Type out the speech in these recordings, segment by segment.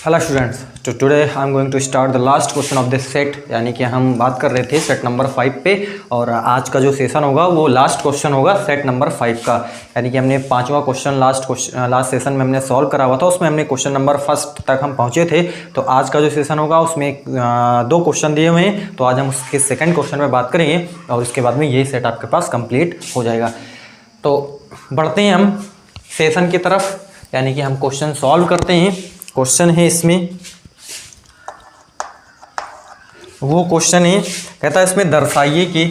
Hello students, तो today I am going to start the last question of this set. यानी कि हम बात कर रहे थे सेट नंबर 5 पे, और आज का जो सेशन होगा वो लास्ट क्वेश्चन होगा सेट नंबर 5 का। यानी कि हमने 5वां क्वेश्चन लास्ट सेशन में हमने सॉल्व करा हुआ था, उसमें हमने क्वेश्चन नंबर 1 तक हम पहुँचे थे। तो आज का जो सेशन होगा उसमें 2 क्वेश्चन दिए हुए हैं, तो आज हम उसके सेकेंड क्वेश्चन में बात करेंगे और उसके बाद में ये सेट आपके पास कंप्लीट हो जाएगा। तो बढ़ते हैं हम सेशन की तरफ, यानी कि हम क्वेश्चन सॉल्व करते हैं। क्वेश्चन है इसमें, वो क्वेश्चन है, कहता है इसमें दर्शाइए कि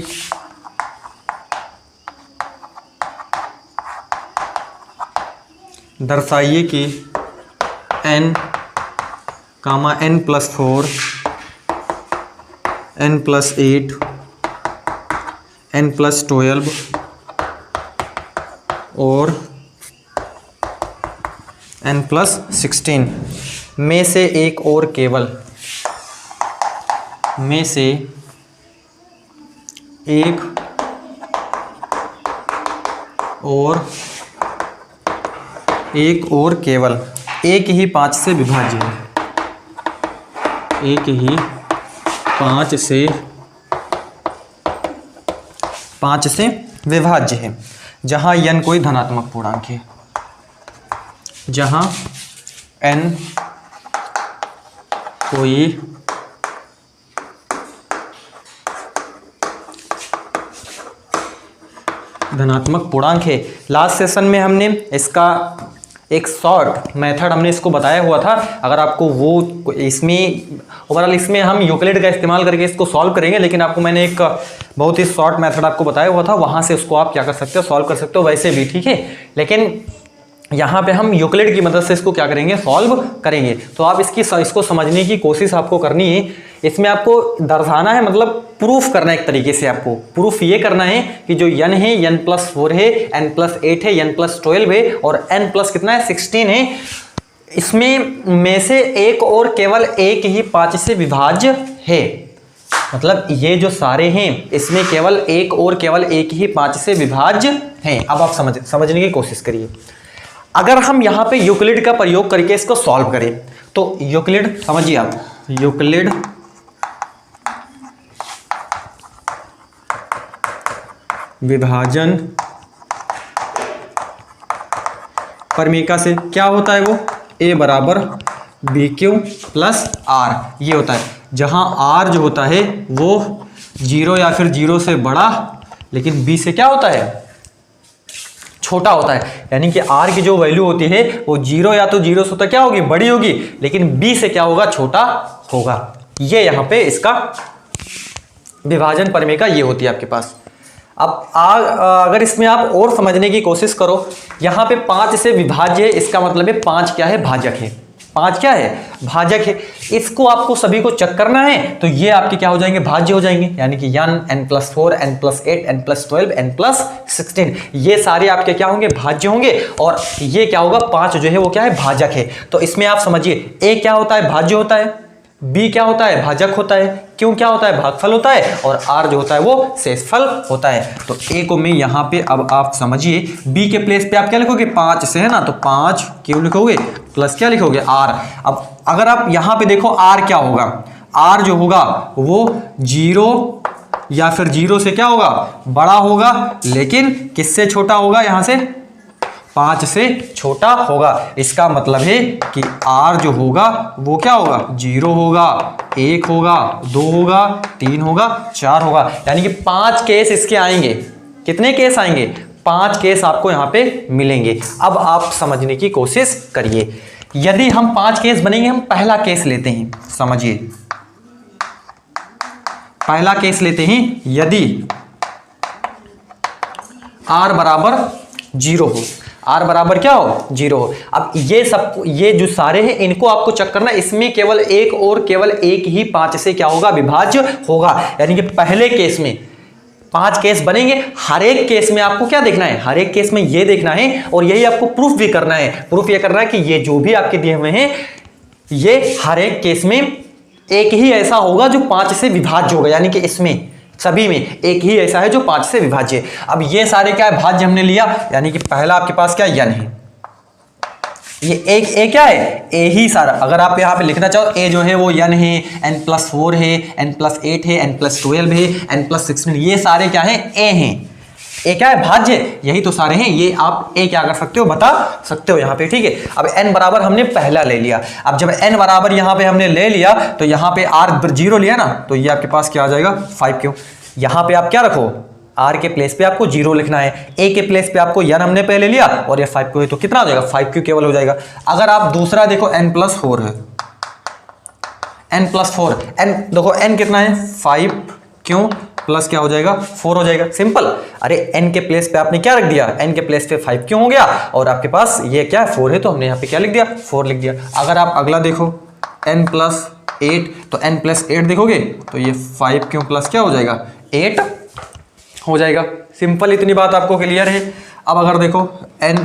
n, n+4, n+8, n+12 और n+16 में से एक और केवल केवल एक ही 5 से विभाज्य है, एक ही 5 से विभाज्य है, जहां n कोई धनात्मक पूर्णांक है, जहां n कोई धनात्मक पूर्णांक है। लास्ट सेशन में हमने इसका एक शॉर्ट मेथड हमने इसको बताया हुआ था। अगर आपको वो इसमें ओवरऑल इसमें हम यूक्लिड का इस्तेमाल करके इसको सॉल्व करेंगे, लेकिन आपको मैंने एक बहुत ही शॉर्ट मेथड आपको बताया हुआ था, वहां से उसको आप क्या कर सकते हो, सॉल्व कर सकते हो वैसे भी, ठीक है। लेकिन यहाँ पे हम यूक्लिड की मदद से इसको क्या करेंगे, सॉल्व करेंगे। तो आप इसको समझने की कोशिश आपको करनी है। इसमें आपको दर्शाना है, मतलब प्रूफ करना है, एक तरीके से आपको प्रूफ ये करना है कि जो n है n+4 है, n+8 है, n+12 है और n+ कितना है 16 है, इसमें में से एक और केवल एक ही 5 से विभाज्य है। मतलब ये जो सारे हैं इसमें केवल एक ही 5 से विभाज्य हैं। अब आप समझने की कोशिश करिए। अगर हम यहाँ पे यूक्लिड का प्रयोग करके इसको सॉल्व करें, तो यूक्लिड समझिए आप, यूक्लिड विभाजन परमेका से क्या होता है, वो a बराबर BQ + R ये होता है, जहां R जो होता है वो 0 या फिर 0 से बड़ा, लेकिन B से क्या होता है, छोटा होता है। यानी कि R की जो वैल्यू होती है वो 0 या तो 0 से तो क्या होगी, बड़ी होगी, लेकिन B से क्या होगा, छोटा होगा। ये यहाँ पे इसका विभाजन परमेका ये होती है आपके पास। अब अगर इसमें आप और समझने की कोशिश करो, यहाँ पे 5 से विभाज्य है, इसका मतलब है 5 क्या है, भाजक है। 5 क्या है, भाजक है। इसको आपको सभी को चेक करना है, तो ये आपके क्या हो जाएंगे, भाज्य हो जाएंगे। यानी कि n+4, n+8, n+12, n+16 ये सारे आपके क्या होंगे, भाज्य होंगे। और ये क्या होगा, 5 जो है वो क्या है, भाजक है। तो इसमें आप समझिए a क्या होता है, भाज्य होता है, b क्या होता है, भाजक होता है, q क्या होता है, भागफल होता है, और r जो होता है वो शेषफल होता है। तो a को मैं यहाँ पे, अब आप समझिए, b के प्लेस पे आप क्या लिखोगे, 5 से है ना, तो 5 q लिखोगे प्लस क्या लिखोगे, r। अब अगर आप यहाँ पे देखो r क्या होगा, r जो होगा वो 0 या फिर 0 से क्या होगा, बड़ा होगा, लेकिन किससे छोटा होगा, यहाँ से 5 से छोटा होगा। इसका मतलब है कि R जो होगा वो क्या होगा, 0 होगा, 1 होगा, 2 होगा, 3 होगा, 4 होगा। यानी कि 5 केस इसके आएंगे। कितने केस आएंगे, 5 केस आपको यहाँ पे मिलेंगे। अब आप समझने की कोशिश करिए। यदि हम 5 केस बनेंगे, हम पहला केस लेते हैं, समझिए पहला केस लेते हैं, यदि R बराबर 0 हो, R बराबर क्या हो, 0 हो। अब ये जो सारे हैं इनको आपको चेक करना, इसमें केवल एक ही 5 से क्या होगा, विभाज्य होगा। यानी कि पहले केस में 5 केस बनेंगे, हर एक केस में आपको क्या देखना है, हर एक केस में ये देखना है, और यही आपको प्रूफ भी करना है। प्रूफ ये करना है कि ये जो भी आपके दिए हुए हैं, ये हर एक केस में एक ही ऐसा होगा जो 5 से विभाज्य होगा। यानी कि इसमें सभी में एक ही ऐसा है जो 5 से विभाज्य है। अब ये सारे क्या है, भाज्य हमने लिया, यानी कि पहला आपके पास क्या n है, ये ए क्या है, ए ही सारा। अगर आप यहाँ पे लिखना चाहो ए जो है वो n है, n+4 है, n+8 है, n+12 है, n+16, ये सारे क्या है, ए हैं। ए क्या है, भाज्य, यही तो सारे हैं। ये आप ए क्या कर सकते हो, बता सकते हो यहाँ पे, ठीक है। अब n बराबर हमने पहला ले लिया। अब जब n बराबर यहाँ पे हमने ले लिया तो यहाँ पे r 0 लिया ना, तो ये आपके पास क्या आ जाएगा, 5 क्यों। यहाँ पे आप क्या रखो, r के प्लेस पे आपको 0 लिखना है, a के प्लेस पे आपको n हमने पहले लिया और ये 5 क्यों है, तो कितना हो जाएगा, 5 क्यों केवल हो जाएगा। अगर आप दूसरा देखो n+4 है, n+4, n देखो n कितना है, 5 क्यों प्लस क्या हो जाएगा, 4 हो जाएगा, सिंपल। अरे n के प्लेस पे आपने क्या रख दिया, n के प्लेस पे 5 क्यों हो गया, और आपके पास ये क्या है, 4 है, तो हमने यहाँ पे क्या लिख दिया, 4 लिख दिया। अगर आप अगला देखो n+8, तो n+8 देखोगे तो ये 5 क्यों प्लस क्या हो जाएगा, 8 हो जाएगा, सिंपल। इतनी बात आपको क्लियर है। अब अगर देखो n+,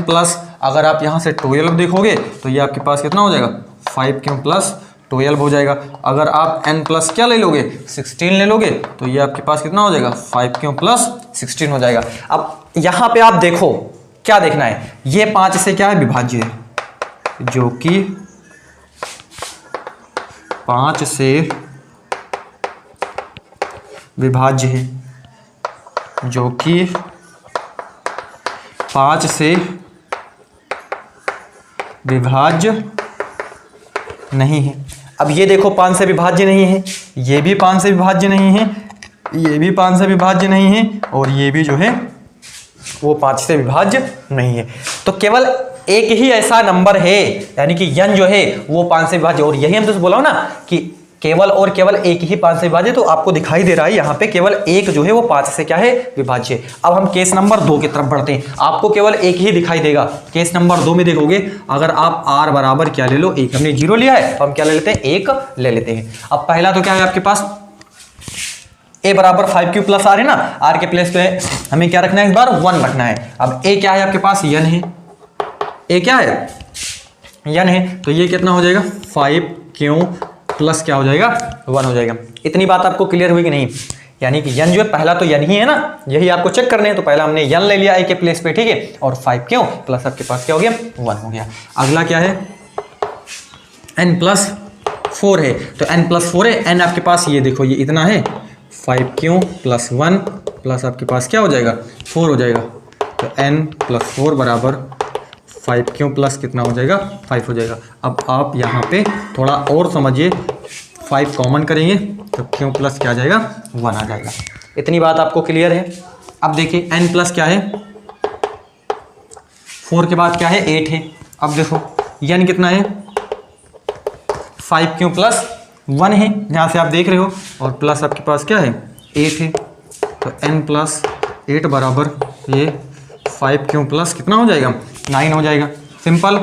अगर आप यहाँ से 12 देखोगे तो ये आपके पास कितना हो जाएगा, 5 क्यों प्लस 12 हो जाएगा। अगर आप n+ क्या ले लोगे, 16 ले लोगे, तो ये आपके पास कितना हो जाएगा, 5 क्यों प्लस 16 हो जाएगा। अब यहाँ पे आप देखो क्या देखना है, ये 5 से क्या है, विभाज्य है, जो कि 5 से विभाज्य है, जो कि 5 से विभाज्य नहीं है। अब ये देखो 5 से विभाज्य नहीं है, ये भी 5 से विभाज्य नहीं है, ये भी 5 से विभाज्य नहीं है, और ये भी जो है वो 5 से विभाज्य नहीं है। तो केवल एक ही ऐसा नंबर है, यानी कि n जो है वो 5 से विभाज्य, और यही हम तो बोला ना कि केवल और केवल एक ही 5 से विभाज्य। तो आपको दिखाई दे रहा है यहाँ पे केवल एक जो है वो 5 से क्या है, विभाज्य। अब हम केस नंबर 2 की तरफ बढ़ते हैं। आपको केवल एक ही दिखाई देगा। केस नंबर 2 में देखोगे, अगर आप r बराबर क्या ले लो, 1, हमने 0 लिया है तो हम क्या ले लेते हैं, 1 ले लेते हैं। अब पहला तो क्या है आपके पास, a बराबर 5 क्यू प्लस r है ना, r के प्लेस पे हमें क्या रखना है, इस बार 1 रखना है। अब a क्या है आपके पास, n है, a क्या है, n है, तो ये कितना हो जाएगा, 5 क्यों प्लस क्या हो जाएगा, 1 हो जाएगा। इतनी बात आपको क्लियर हुई कि नहीं, यानी कि n जो है पहला तो n ही है ना, यही आपको चेक करने हैं। तो पहला हमने n ले लिया a के प्लेस पे, ठीक है, और 5 क्यों प्लस आपके पास क्या हो गया, 1 हो गया। अगला क्या है, n+4 है, तो n+4 है, n आपके पास ये देखो ये इतना है, 5 क्यों प्लस 1 प्लस आपके पास क्या हो जाएगा, 4 हो जाएगा। तो n+4 बराबर 5 क्यों प्लस कितना हो जाएगा, 5 हो जाएगा। अब आप यहाँ पे थोड़ा और समझिए, 5 कॉमन करेंगे तो क्यों प्लस क्या आ जाएगा, 1 आ जाएगा। इतनी बात आपको क्लियर है। अब देखिए n+ क्या है, 4 के बाद क्या है, 8 है। अब देखो n कितना है, 5 क्यों प्लस 1 है, जहाँ से आप देख रहे हो, और प्लस आपके पास क्या है, 8 है। तो n+8 बराबर ये 5 क्यों प्लस कितना हो जाएगा, 9 हो जाएगा, सिंपल।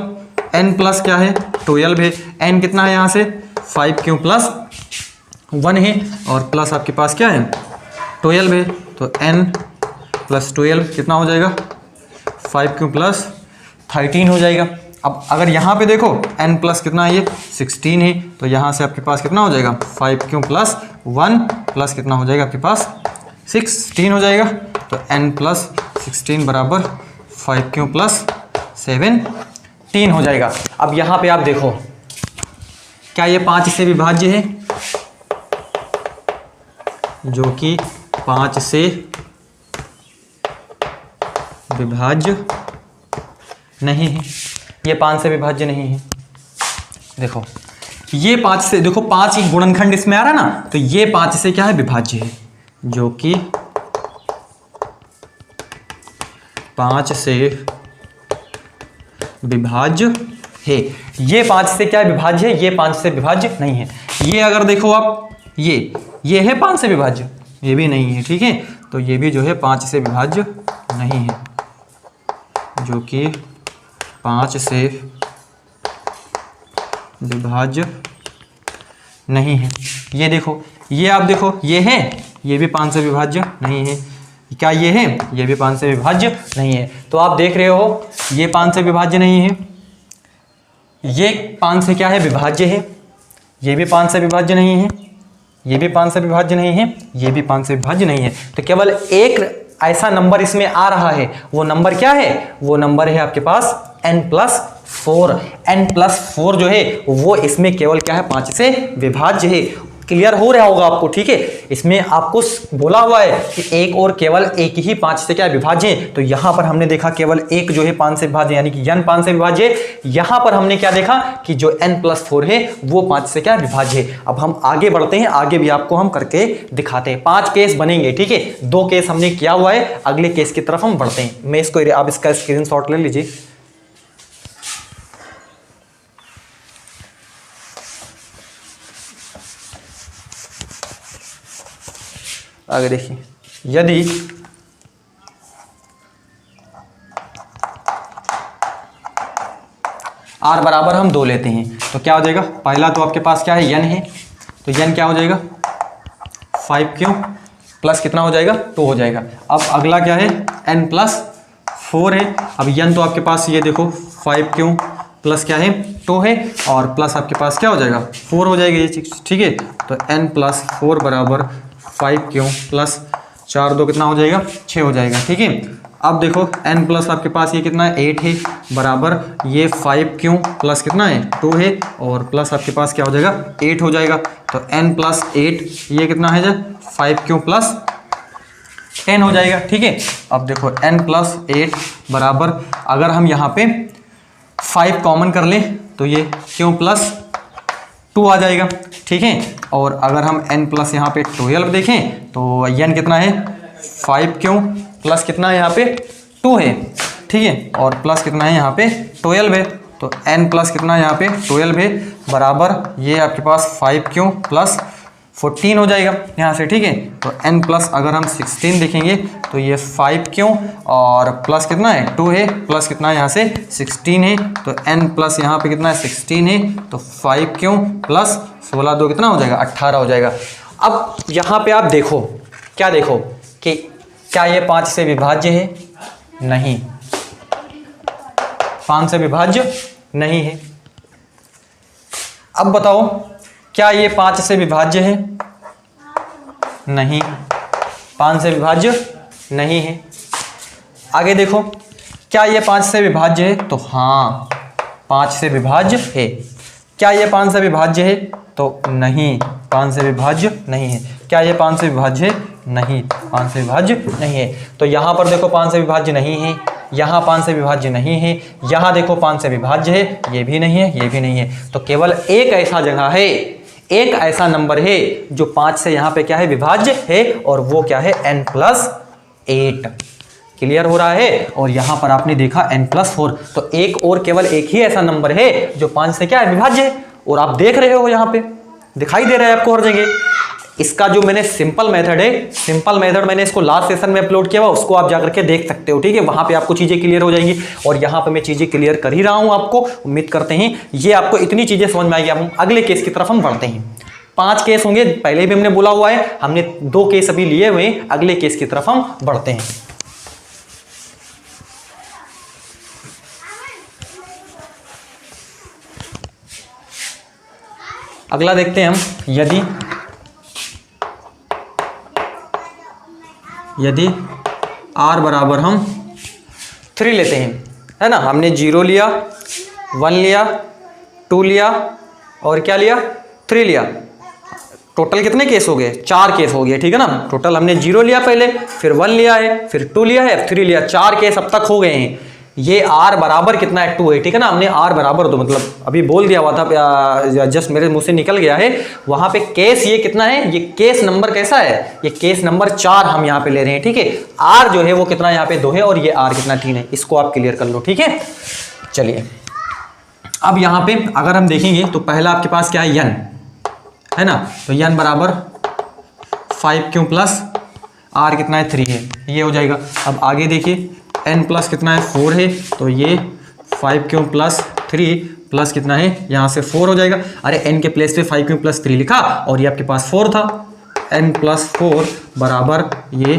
n+ क्या है, 12 है, n कितना है यहाँ से, 5 क्यों प्लस 1 है, और प्लस आपके पास क्या है, 12 है। तो n+12 कितना हो जाएगा, 5 क्यों प्लस 13 हो जाएगा। अब अगर यहाँ पे देखो n+ कितना है, ये 16 है, तो यहाँ से आपके पास कितना हो जाएगा, 5 क्यों प्लस 1 प्लस कितना हो जाएगा आपके पास, 16 हो जाएगा। तो n+16 बराबर 5 क्यों प्लस 17 हो जाएगा। अब यहाँ पे आप देखो, क्या ये 5 से विभाज्य है, जो कि 5 से विभाज्य नहीं है, ये 5 से विभाज्य नहीं है। देखो ये 5 से, देखो 5 एक गुणनखंड इसमें आ रहा है ना, तो ये 5 से क्या है, विभाज्य है, जो कि 5 से विभाज्य है। ये 5 से क्या विभाज्य है, ये 5 से विभाज्य नहीं है। ये अगर देखो आप, ये है 5 से विभाज्य, ये भी नहीं है, ठीक है। तो ये भी जो है 5 से विभाज्य नहीं है, जो कि 5 से विभाज्य नहीं है। ये देखो, ये आप देखो, ये है, ये भी 5 से विभाज्य नहीं है। क्या ये है, ये भी 5 से विभाज्य नहीं है। तो आप देख रहे हो, ये 5 से विभाज्य नहीं है, ये 5 से क्या है, विभाज्य है, ये भी 5 से विभाज्य नहीं है, ये भी 5 से विभाज्य नहीं है, ये भी 5 से विभाज्य नहीं है। तो केवल एक ऐसा नंबर इसमें आ रहा है, वो नंबर क्या है, वो नंबर है आपके पास n+4 4, n+4 जो है वो इसमें केवल क्या है 5 से विभाज्य है। क्लियर हो रहा होगा आपको, ठीक है। इसमें आपको बोला हुआ है कि एक और केवल एक ही 5 से क्या विभाज्य है, तो यहां पर हमने देखा केवल एक जो है 5 से विभाज्य यानी कि n 5 से विभाज्य है। यहां पर हमने क्या देखा कि जो n+4 है वो 5 से क्या विभाज्य है। अब हम आगे बढ़ते हैं, आगे भी आपको हम करके दिखाते हैं। 5 केस बनेंगे, ठीक है। 2 केस हमने किया हुआ है, अगले केस की तरफ हम बढ़ते हैं। मैं इसको, आप इसका स्क्रीनशॉट ले लीजिए। आगे देखिए, यदि r बराबर हम 2 लेते हैं तो क्या हो जाएगा, पहला तो आपके पास क्या है n है, तो n क्या हो जाएगा 5q प्लस कितना हो जाएगा 2 हो जाएगा। अब अगला क्या है n+4 है। अब n तो आपके पास ये देखो 5q प्लस क्या है 2 है और प्लस आपके पास क्या हो जाएगा 4 हो जाएगा ये चीज, ठीक है। तो n+4 बराबर 5q प्लस 4 2 कितना हो जाएगा 6 हो जाएगा, ठीक है। अब देखो n प्लस आपके पास ये कितना है 8 है बराबर ये 5q प्लस कितना है 2 है और प्लस आपके पास क्या हो जाएगा 8 हो जाएगा। तो n+8 ये कितना है 5q प्लस 10 हो जाएगा, ठीक है। अब देखो n+8 बराबर अगर हम यहाँ पे 5 कॉमन कर लें तो ये q प्लस 2 आ जाएगा, ठीक है। और अगर हम n प्लस यहाँ पे 12 देखें तो n कितना है 5q प्लस कितना है यहाँ पे 2 है, ठीक है। और प्लस कितना है यहाँ पे 12 है, तो n प्लस कितना है यहाँ पे 12 है बराबर ये आपके पास 5q प्लस 14 हो जाएगा यहाँ से, ठीक है। तो n प्लस अगर हम 16 देखेंगे तो ये 5q और प्लस कितना है 2 है प्लस कितना है यहाँ से 16 है, तो n प्लस यहाँ पे कितना है 16 है, तो 5q प्लस 16 2 कितना हो जाएगा 18 हो जाएगा। अब यहाँ पे आप देखो, क्या देखो कि क्या ये 5 से विभाज्य है, नहीं, 5 से विभाज्य नहीं है। अब बताओ क्या ये 5 से विभाज्य है, नहीं, 5 से विभाज्य नहीं है। आगे देखो क्या ये 5 से विभाज्य है, तो हाँ 5 से विभाज्य है। क्या ये 5 से विभाज्य है, तो नहीं, 5 से विभाज्य नहीं है। क्या ये 5 से विभाज्य है, नहीं, 5 से विभाज्य नहीं है। तो यहाँ पर देखो 5 से विभाज्य नहीं है, यहाँ 5 से विभाज्य नहीं है, यहाँ देखो 5 से विभाज्य है, ये भी नहीं है, ये भी नहीं है। तो केवल एक ऐसा जगह है, एक ऐसा नंबर है जो 5 से यहाँ पे क्या है विभाज्य है और वो क्या है n+8। क्लियर हो रहा है। और यहाँ पर आपने देखा n+4, तो एक और केवल एक ही ऐसा नंबर है जो 5 से क्या है विभाज्य है और आप देख रहे हो यहाँ पे दिखाई दे रहा है आपको हर जगह। इसका जो मैंने सिंपल मेथड है, सिंपल मेथड मैंने इसको लास्ट सेशन में अपलोड किया हुआ, उसको आप जाकर के देख सकते हो, ठीक है। वहां पे आपको चीजें क्लियर हो जाएंगी और यहाँ पे मैं चीजें क्लियर कर ही रहा हूं आपको। उम्मीद करते हैं ये आपको इतनी चीजें समझ में आएगी। अब हम अगले केस की तरफ हम बढ़ते हैं। 5 केस होंगे, पहले भी हमने बोला हुआ है, हमने 2 केस अभी लिए हुए, अगले केस की तरफ हम बढ़ते हैं। अगला देखते हैं हम, यदि r बराबर हम 3 लेते हैं, है ना। हमने 0 लिया, 1 लिया, 2 लिया और क्या लिया 3 लिया। टोटल कितने केस हो गए, 4 केस हो गए, ठीक है ना। टोटल हमने 0 लिया पहले, फिर 1 लिया है, फिर 2 लिया है, 3 लिया, 4 केस अब तक हो गए हैं। ये r बराबर कितना है 2 है, ठीक है ना। हमने r बराबर 2 मतलब अभी बोल दिया हुआ था, जस्ट मेरे मुंह से निकल गया है। वहां पे केस ये कितना है, ये केस नंबर कैसा है, ये केस नंबर 4 हम यहाँ पे ले रहे हैं, ठीक है। r जो है वो कितना यहाँ पे 2 है और ये r कितना 3 है, इसको आप क्लियर कर लो, ठीक है। चलिए अब यहाँ पे अगर हम देखेंगे तो पहला आपके पास क्या है n, है ना। तो n बराबर 5q प्लस r कितना है 3 है, ये हो जाएगा। अब आगे देखिए n प्लस कितना है 4 है, तो ये 5q प्लस 3 प्लस कितना है यहाँ से 4 हो जाएगा। अरे n के प्लेस पे 5q प्लस 3 लिखा और ये आपके पास 4 था। n प्लस 4 बराबर ये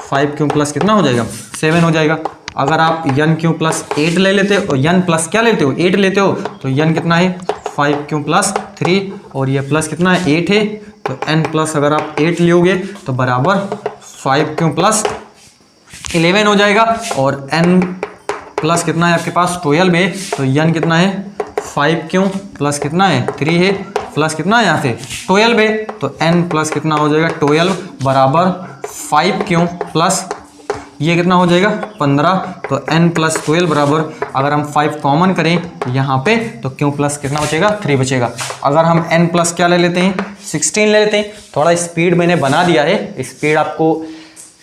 5q प्लस कितना हो जाएगा 7 हो जाएगा। अगर आप n प्लस 8 ले लेते हो, n प्लस क्या लेते हो 8 लेते हो, तो n कितना है 5q प्लस 3 और ये प्लस कितना है 8 है। तो n प्लस अगर आप 8 लोगे तो बराबर 5q प्लस 11 हो जाएगा और n प्लस कितना है आपके पास 12 है, तो n कितना है 5 क्यों प्लस कितना है 3 है, प्लस कितना है यहाँ से 12 है, तो n प्लस कितना हो जाएगा 12 बराबर 5 क्यों प्लस ये कितना हो जाएगा 15, तो n प्लस 12 बराबर अगर हम 5 कॉमन करें यहाँ पे तो क्यों प्लस कितना बचेगा 3 बचेगा। अगर हम n प्लस क्या ले लेते हैं 16 ले लेते हैं। थोड़ा स्पीड मैंने बना दिया है, स्पीड आपको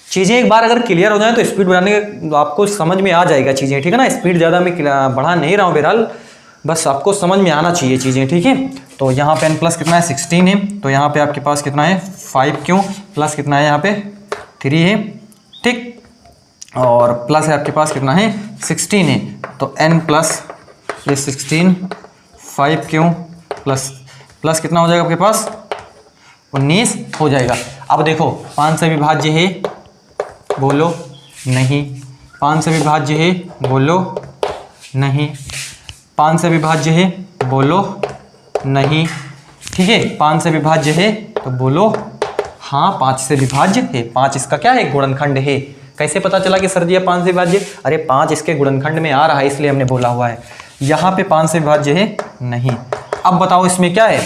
चीज़ें एक बार अगर क्लियर हो जाए तो स्पीड बढ़ाने के आपको समझ में आ जाएगा चीज़ें, ठीक है ना। स्पीड ज़्यादा मैं बढ़ा नहीं रहा हूँ, बहरहाल बस आपको समझ में आना चाहिए चीज़ें, ठीक है। तो यहाँ पे n प्लस कितना है 16 है, तो यहाँ पे आपके पास कितना है 5 क्यों प्लस कितना है यहाँ पे 3 है, ठीक, और प्लस है आपके पास कितना है 16 है, तो n प्लस ये 16 5 क्यों प्लस कितना हो जाएगा आपके पास 19 हो जाएगा। अब देखो 5 से विभाज्य है, बोलो नहीं। 5 से विभाज्य है, बोलो नहीं। 5 से विभाज्य है, बोलो नहीं, ठीक है। 5 से विभाज्य है तो बोलो हाँ 5 से विभाज्य है। 5 इसका क्या है गुणनखंड है। कैसे पता चला कि सर जी 5 से विभाज्य, अरे 5 इसके गुणनखंड में आ रहा है इसलिए हमने बोला हुआ है। यहाँ पे 5 से विभाज्य है नहीं। अब बताओ इसमें क्या है,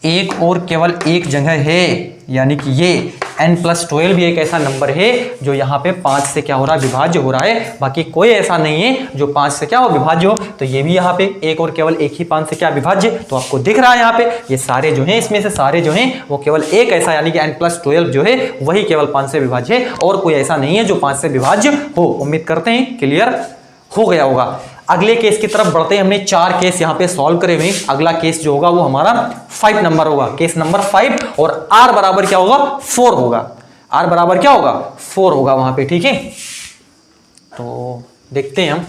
एक और केवल एक जगह है, यानी कि ये n प्लस 12 भी एक ऐसा नंबर है जो यहाँ पे 5 से क्या हो रहा है विभाज्य हो रहा है, बाकी कोई ऐसा नहीं है जो 5 से क्या हो विभाज्य हो। तो ये भी यहाँ पे एक और केवल एक ही 5 से क्या विभाज्य, तो आपको दिख रहा है यहाँ पे ये सारे जो हैं इसमें से सारे जो हैं वो केवल एक ऐसा यानी कि n प्लस 12 जो है वही केवल 5 से विभाज्य है, और कोई ऐसा नहीं है जो 5 से विभाज्य हो। उम्मीद करते हैं क्लियर हो गया होगा। अगले केस की तरफ बढ़ते हैं। हमने 4 केस यहाँ पे सॉल्व करे हुए। अगला केस जो होगा वो हमारा 5 नंबर होगा, केस नंबर 5, और r बराबर क्या होगा 4 होगा। r बराबर क्या होगा 4 होगा वहां पे, ठीक है। तो देखते हैं हम।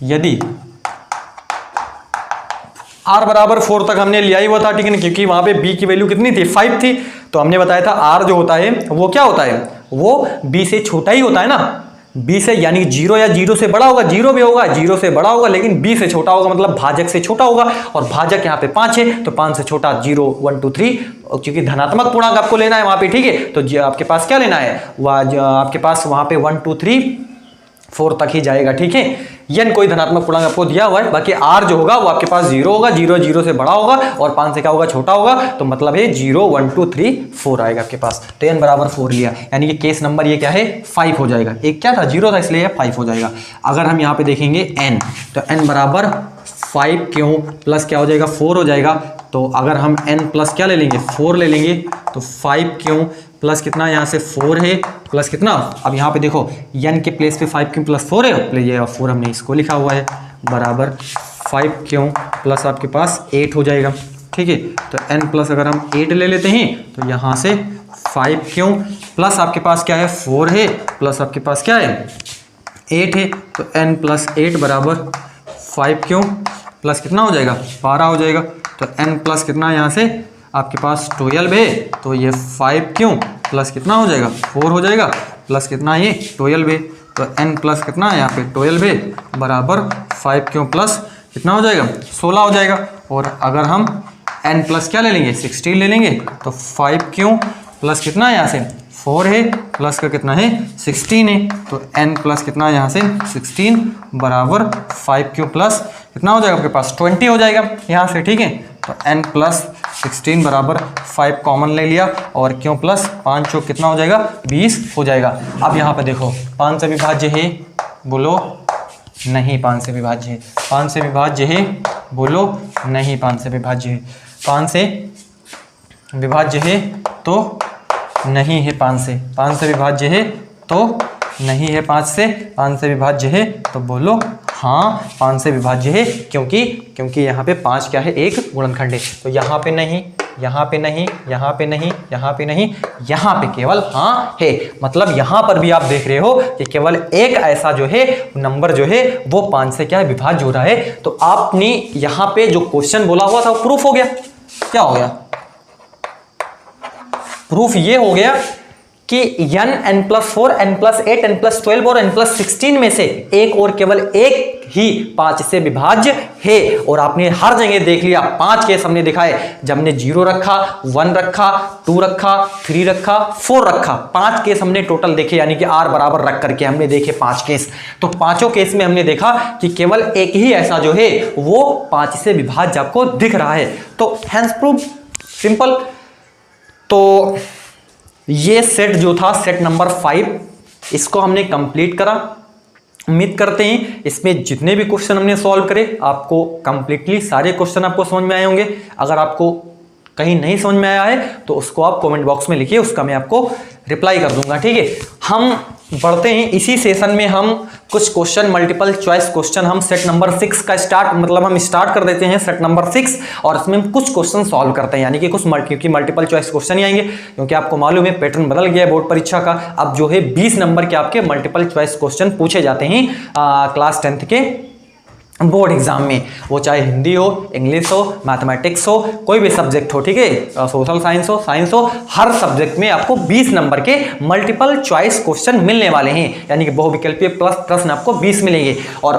यदि r बराबर 4 तक हमने लिया ही हुआ था, ठीक है ना, क्योंकि वहां पे b की वैल्यू कितनी थी 5 थी, तो हमने बताया था r जो होता है वो क्या होता है, वो b से छोटा ही होता है ना। b से यानी 0 या 0 से बड़ा होगा, 0 भी होगा 0 से बड़ा होगा, लेकिन b से छोटा होगा, मतलब भाजक से छोटा होगा। और भाजक यहाँ पे 5 है, तो 5 से छोटा 0 1 2 3, क्योंकि धनात्मक पूर्णांक आपको लेना है वहां पे, ठीक है। तो आपके पास क्या लेना है, वह आपके पास वहां पे 1 2 3 4 तक ही जाएगा, ठीक है। n कोई धनात्मक पूर्णांक आपको दिया हुआ है, बाकी r जो होगा वो आपके पास 0 होगा, 0 0 से बड़ा होगा, और 5 से क्या होगा छोटा होगा, तो मतलब है 0 1 2 3 4 आएगा आपके पास। तो n बराबर 4 लिया, यानी कि केस नंबर ये क्या है 5 हो जाएगा। एक क्या था 0 था इसलिए 5 हो जाएगा। अगर हम यहाँ पे देखेंगे n, तो n बराबर 5 क्यों प्लस क्या हो जाएगा 4 हो जाएगा। तो अगर हम n प्लस क्या ले लेंगे 4 ले लेंगे, तो 5 क्यों प्लस कितना यहाँ से 4 है प्लस कितना, अब यहाँ पे देखो n के प्लेस पे 5 क्यों प्लस 4 है, ये 4 हमने इसको लिखा हुआ है, बराबर 5 क्यों प्लस आपके पास 8 हो जाएगा, ठीक है। तो n प्लस अगर हम 8 ले लेते हैं, तो यहाँ से 5 क्यों प्लस आपके पास क्या है 4 है, प्लस आपके पास क्या है 8 है, तो n प्लस 8 बराबर 5 क्यों प्लस कितना हो जाएगा 12 हो जाएगा। तो n प्लस कितना यहाँ से आपके पास 12 है, तो ये 5 क्यों प्लस कितना हो जाएगा 4 हो जाएगा, प्लस कितना ये 12 है, तो n प्लस कितना है यहाँ पे 12 है बराबर 5 क्यों प्लस कितना हो जाएगा 16 हो जाएगा। और अगर हम n प्लस क्या ले लेंगे 16 ले लेंगे, तो 5 क्यों प्लस कितना है यहाँ से 4 है, प्लस का कितना है 16 है, तो n प्लस कितना है यहाँ से 16 बराबर 5 क्यों प्लस कितना हो जाएगा आपके पास 20 हो जाएगा यहाँ से, ठीक है। तो n प्लस 16 बराबर 5 कॉमन ले लिया, और क्यों प्लस 5 चौक कितना हो जाएगा 20 हो जाएगा। अब यहाँ पे देखो 5 से विभाज्य है, बोलो नहीं 5 से विभाज्य है, 5 से विभाज्य है, बोलो नहीं 5 से विभाज्य है, 5 से विभाज्य है तो नहीं है 5 से, 5 से विभाज्य है तो नहीं है 5 से, 5 से विभाज्य है तो बोलो हाँ 5 से विभाज्य है, क्योंकि यहाँ पे 5 क्या है एक गुणनखंड है। तो यहाँ पे नहीं, यहाँ पे नहीं, यहाँ पे नहीं, यहाँ पे नहीं, यहाँ पे केवल हाँ है। मतलब यहाँ पर भी आप देख रहे हो कि केवल एक ऐसा जो है नंबर जो है वो 5 से क्या है विभाज्य हो रहा है। तो आपने यहाँ पे जो क्वेश्चन बोला हुआ था वो प्रूफ हो गया। क्या हो गया प्रूफ? ये हो गया कि n n+4 n+8 n+12 और n+16 में से एक और केवल एक ही 5 से विभाज्य है। और आपने हर जगह देख लिया 5 केस हमने दिखाए, जब हमने 0 रखा, 1 रखा, 2 रखा, 3 रखा, 4 रखा, 5 केस हमने टोटल देखे, यानी कि r बराबर रख करके हमने देखे 5 केस। तो पांचों केस में हमने देखा कि केवल एक ही ऐसा जो है वो 5 से विभाज्य आपको दिख रहा है। तो हेंस प्रूफ, सिंपल। तो ये सेट जो था सेट नंबर 5, इसको हमने कंप्लीट करा। उम्मीद करते हैं इसमें जितने भी क्वेश्चन हमने सॉल्व करे आपको कंप्लीटली सारे क्वेश्चन आपको समझ में आए होंगे। अगर आपको कहीं नहीं समझ में आया है तो उसको आप कमेंट बॉक्स में लिखिए, उसका मैं आपको रिप्लाई कर दूंगा, ठीक है। हम बढ़ते हैं इसी सेशन में, हम कुछ क्वेश्चन मल्टीपल चॉइस क्वेश्चन हम सेट नंबर 6 का हम स्टार्ट कर देते हैं सेट नंबर 6, और इसमें हम कुछ क्वेश्चन सॉल्व करते हैं, यानी कि क्योंकि मल्टीपल चॉइस क्वेश्चन ही आएंगे, क्योंकि आपको मालूम है पैटर्न बदल गया है बोर्ड परीक्षा का। अब जो है 20 नंबर के आपके मल्टीपल चॉइस क्वेश्चन पूछे जाते हैं क्लास 10th के बोर्ड एग्जाम में, वो चाहे हिंदी हो, इंग्लिश हो, मैथमेटिक्स हो, कोई भी सब्जेक्ट हो, ठीक है, सोशल साइंस हो, साइंस हो, हर सब्जेक्ट में आपको 20 नंबर के मल्टीपल चॉइस क्वेश्चन मिलने वाले हैं, यानी कि बहुविकल्पीय प्लस प्रश्न आपको 20 मिलेंगे। और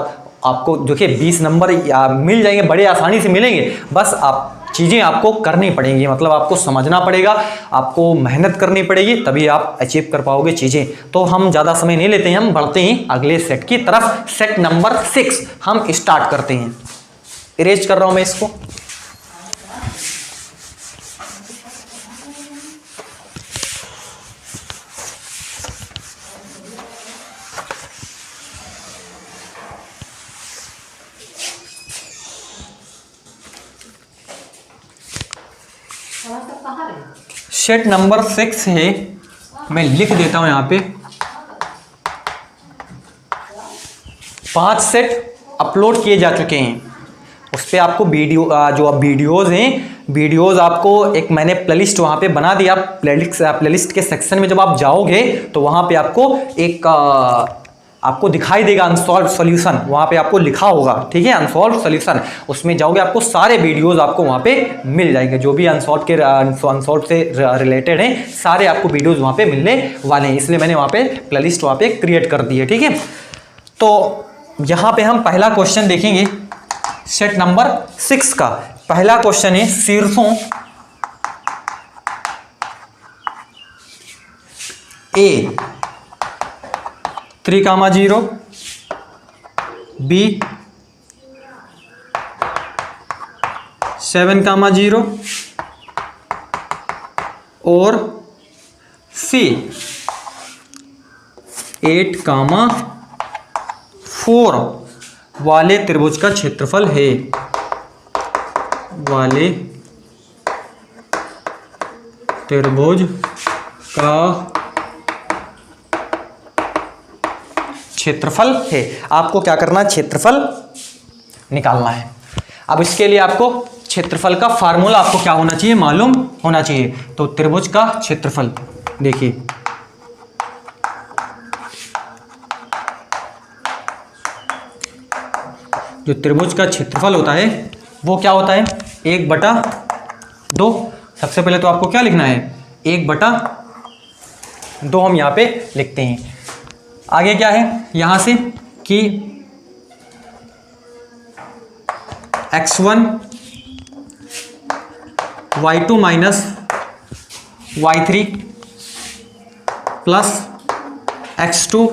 आपको देखिए 20 नंबर मिल जाएंगे, बड़े आसानी से मिलेंगे, बस आप चीज़ें आपको करनी पड़ेंगी, मतलब आपको समझना पड़ेगा, आपको मेहनत करनी पड़ेगी, तभी आप अचीव कर पाओगे चीज़ें। तो हम ज़्यादा समय नहीं लेते हैं, हम बढ़ते हैं अगले सेट की तरफ। सेट नंबर 6 हम स्टार्ट करते हैं। इरेज कर रहा हूं मैं इसको। सेट नंबर 6 है, मैं लिख देता हूं यहां पे। 5 सेट अपलोड किए जा चुके हैं, उस पर आपको वीडियो जो अब वीडियोज़ हैं, वीडियोज़ आपको एक मैंने प्लेलिस्ट वहां पे बना दिया। प्लेलिस्ट के सेक्शन में जब आप जाओगे तो वहां पे आपको एक आपको दिखाई देगा अनसॉल्व सॉल्यूशन, वहां पे आपको लिखा होगा, ठीक है, अनसॉल्व सॉल्यूशन। उसमें जाओगे आपको सारे वीडियोस आपको वहां पे मिल जाएंगे, जो भी अनसॉल्व से रिलेटेड हैं, सारे आपको वीडियोस वहां पे मिलने वाले हैं। इसलिए मैंने वहां पे प्लेलिस्ट वहां पे क्रिएट कर दी है, ठीक है। तो यहां पे हम पहला क्वेश्चन देखेंगे सेट नंबर 6 का। पहला क्वेश्चन है शीर्षों ए 3,0 B 7,0 और C 8,4 वाले त्रिभुज का क्षेत्रफल है, वाले त्रिभुज का क्षेत्रफल है। आपको क्या करना है, क्षेत्रफल निकालना है। अब इसके लिए आपको क्षेत्रफल का फार्मूला आपको क्या होना चाहिए, मालूम होना चाहिए। तो त्रिभुज का क्षेत्रफल देखिए, जो त्रिभुज का क्षेत्रफल होता है वो क्या होता है, 1/2। सबसे पहले तो आपको क्या लिखना है, 1/2 हम यहां पे लिखते हैं। आगे क्या है यहां से कि x1 y2 minus y3 plus x2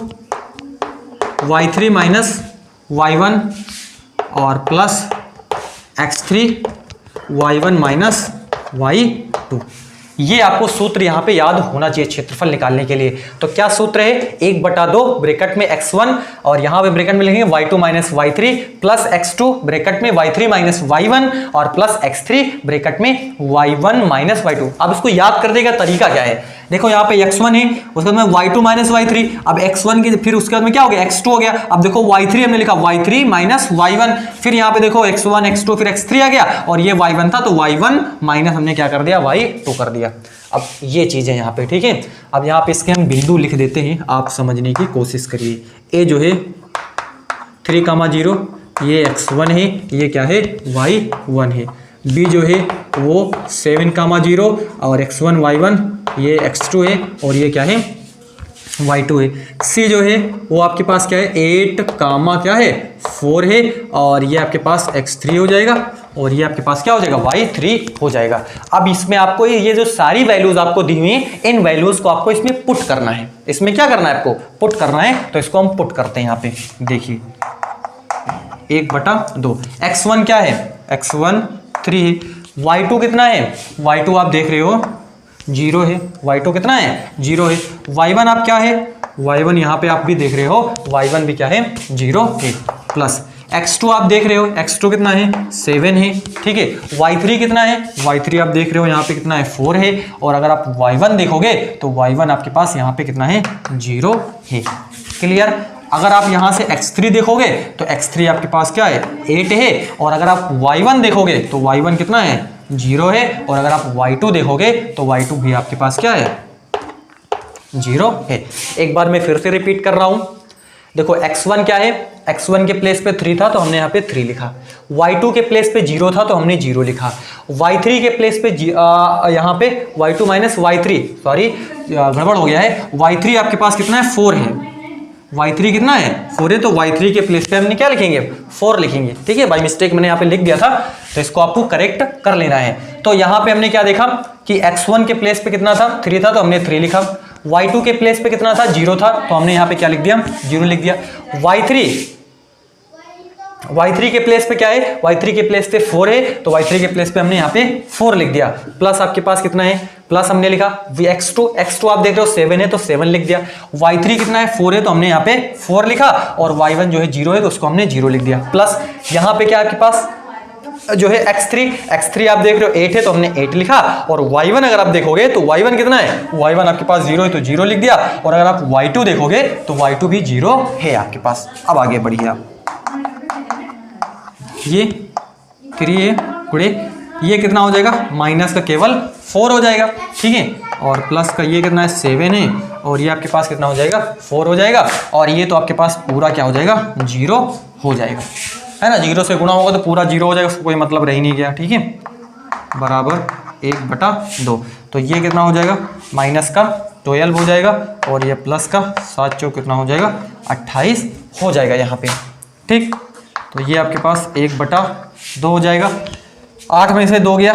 y3 minus y1 और plus x3 y1 minus y2। ये आपको सूत्र यहां पे याद होना चाहिए क्षेत्रफल निकालने के लिए। तो क्या सूत्र है, 1/2 ब्रैकेट में x1 और यहां पे ब्रैकेट में लिखेंगे y2 minus y3 plus x2 bracket में y3 माइनस y1 और प्लस x3 ब्रैकेट में y1 माइनस y2। अब इसको याद करने का तरीका क्या है, देखो यहाँ पे x1 है, उसके बाद में y2 माइनस y3, अब x1 के फिर उसके बाद में क्या हो गया, x2 हो गया। अब देखो y3 हमने लिखा y3 माइनस y1, फिर यहाँ पे देखो x1 x2 फिर x3 आ गया, और ये y1 था तो y1 माइनस हमने क्या कर दिया, y2 कर दिया। अब ये चीजें यहाँ पे, ठीक है। अब यहाँ पे इसके हम बिंदु लिख देते हैं, आप समझने की कोशिश करिए। ए जो है 3,0 ये x1 है, ये क्या है y1 है। बी जो है वो 7,0 और x1 y1 ये x2 है, और ये क्या है y2 है। c जो है वो आपके पास क्या है 8 कामा क्या है 4 है, और ये आपके पास x3 हो जाएगा, और ये आपके पास क्या हो जाएगा y3 हो जाएगा। अब इसमें आपको ये जो सारी वैल्यूज आपको दी हुई हैं, इन वैल्यूज को आपको इसमें पुट करना है। इसमें क्या करना है आपको पुट करना है, तो इसको हम पुट करते हैं यहाँ पे। देखिए 1/2, x1 क्या है x1 3 है, y2 कितना है y2 आप देख रहे हो 0 है, y2 कितना है 0 है, y1 आप क्या है y1 यहाँ पे आप भी देख रहे हो y1 भी क्या है 0 है, प्लस x2 आप देख रहे हो x2 कितना है 7 है, ठीक है। y3 कितना है y3 आप देख रहे हो यहाँ पे कितना है 4 है, और अगर आप y1 देखोगे तो y1 आपके पास यहाँ पे कितना है 0 है। क्लियर। अगर आप यहाँ से x3 देखोगे तो x3 आपके पास क्या है 8 है, और अगर आप y1 देखोगे तो y1 कितना है 0 है, और अगर आप y2 देखोगे तो y2 भी आपके पास क्या है 0 है। एक बार मैं फिर से रिपीट कर रहा हूं, देखो x1 क्या है, x1 के प्लेस पे 3 था तो हमने यहाँ पे 3 लिखा, y2 के प्लेस पे 0 था तो हमने 0 लिखा, y3 के प्लेस पे यहाँ पे y2 माइनस y3, सॉरी गड़बड़ हो गया है, y3 आपके पास कितना है 4 है, y3 कितना है 4 है, तो y3 के प्लेस पे हमने क्या लिखेंगे 4 लिखेंगे, ठीक है। बाय मिस्टेक मैंने यहाँ पे लिख दिया था, तो इसको आपको करेक्ट कर लेना है। तो यहाँ पे हमने क्या देखा कि x1 के प्लेस पे कितना था 3 था तो हमने 3 लिखा, y2 के प्लेस पे कितना था 0 था तो हमने यहाँ पे क्या लिख दिया 0 लिख दिया, y3 के प्लेस पे क्या है y3 के प्लेस पे 4 है तो y3 के प्लेस पे हमने यहाँ पे 4 लिख दिया, प्लस आपके पास कितना है प्लस हमने लिखा, x2 आप देख रहे हो 7 है तो 7 लिख दिया, y3 कितना है 4 है तो हमने यहाँ पे 4 लिखा, और y1 जो है 0 है तो उसको हमने 0 लिख दिया, प्लस यहाँ पे क्या आपके पास जो है x3 आप देख रहे हो 8 है तो हमने 8 लिखा, और y1 अगर आप देखोगे तो y1 कितना है y1 आपके पास 0 है तो 0 लिख दिया, और अगर आप y2 देखोगे तो y2 भी 0 है आपके पास। अब आगे बढ़िए आप, ये 3 है गुणे ये कितना हो जाएगा माइनस का केवल 4 हो जाएगा, ठीक है, और प्लस का ये कितना है 7 है, और ये आपके पास कितना हो जाएगा 4 हो जाएगा, और ये तो आपके पास पूरा क्या हो जाएगा 0 हो जाएगा, है ना। 0 से गुणा होगा तो पूरा 0 हो जाएगा, उसको कोई मतलब रह ही नहीं गया, ठीक है, बराबर 1/2। तो ये कितना हो जाएगा माइनस का 12 हो जाएगा, और ये प्लस का 7 चौक कितना हो जाएगा 28 हो जाएगा यहाँ पे, ठीक। तो ये आपके पास 1/2 हो जाएगा, 8 में से 2 गया,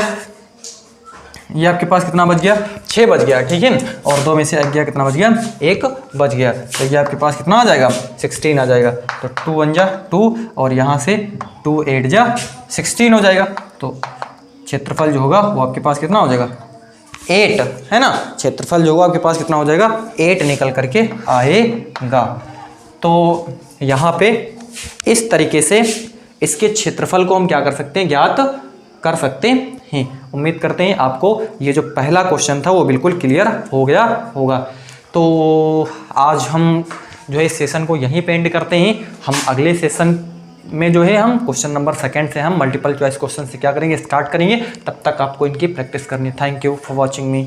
ये आपके पास कितना बच गया 6 बच गया, ठीक है, और 2 में से 1 गया कितना बच गया 1 बच गया, तो ये आपके पास कितना आ जाएगा 16 आ जाएगा, तो 2 1 जा 2, और यहाँ से 2 8 जा 16 हो जाएगा, तो क्षेत्रफल जो होगा वो आपके पास कितना हो जाएगा 8, है ना। क्षेत्रफल जो होगा आपके पास कितना हो जाएगा 8 निकल करके आएगा। तो यहाँ पे इस तरीके से इसके क्षेत्रफल को हम क्या कर सकते हैं ज्ञात कर सकते हैं। उम्मीद करते हैं आपको ये जो पहला क्वेश्चन था वो बिल्कुल क्लियर हो गया होगा। तो आज हम जो है इस सेशन को यहीं पे एंड करते हैं। हम अगले सेशन में जो है हम क्वेश्चन नंबर 2 से हम मल्टीपल चॉइस क्वेश्चन से क्या करेंगे स्टार्ट करेंगे। तब तक आपको इनकी प्रैक्टिस करनी है। Thank you for watching me.